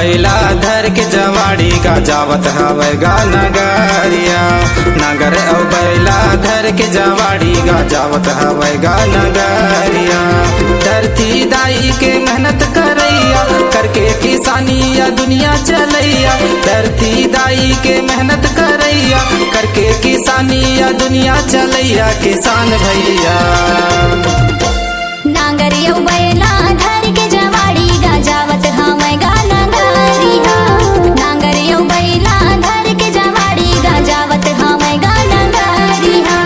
बैला धर के जवाड़ी का जावत हवे गा नगरिया। नगर औ बैला धर के जवाड़ी का जावत हवे गा नगरिया। धरती दाई के मेहनत करैया करके किसानी या दुनिया चलैया। धरती दाई के मेहनत करैया करके किसानी या दुनिया चलैया। किसान भैया नांगरिया बैला धर के जवाड़ी गा जावत हवे गा नगरिया। नांगरिया बैला धर के जवाड़ी गा जावत हवे गा नगरिया।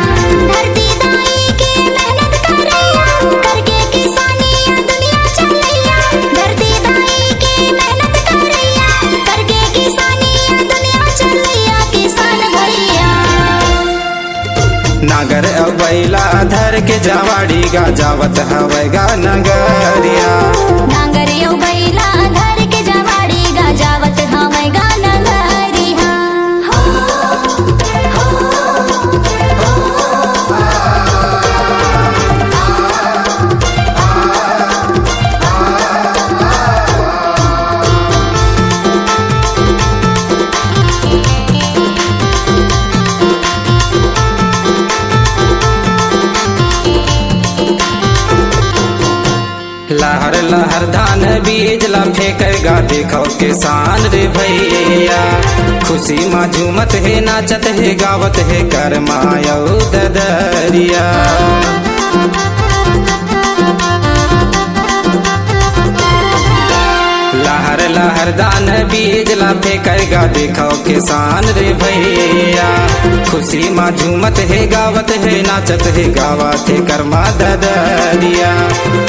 धरती दाई के मेहनत करैया करके किसानी या दुनिया चलैया। धरती दाई के मेहनत करैया करके किसानी या दुनिया चलैया। किसान भैया नागर औ बैला धर के जवाड़ी गा जावत हवे गा नगरिया। नांगरिया बैला धर के जवाड़ी गा जावत हवे गा नगरिया। लहर लहर धान बीज ला फेंकेगा देखो किसान रे भैया। खुशी माँ झूमत है नाचत है गावत है कर मायो ददरिया। लहर लहर दान बीज ला फेंकेगा देखो किसान रे भैया। खुशी माँ झूमत है गावत है नाचत है गावत है कर्मा ददरिया।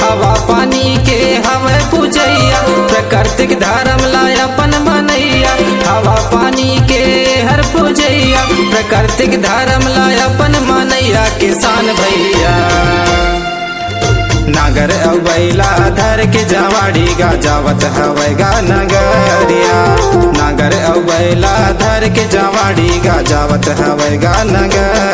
हवा पानी के हवे पूजैया प्राकृतिक धर्म लाय अपन मनैया। हवा पानी के हर पूजैया प्राकृतिक धर्म लाय अपन मनैया। किसान भैया नागर औ बैला धर के जवाड़ी गा जावत हवे गा नगरिया। नागर औ बैला धर के जवाड़ी गा जावत हवे गा नगरिया।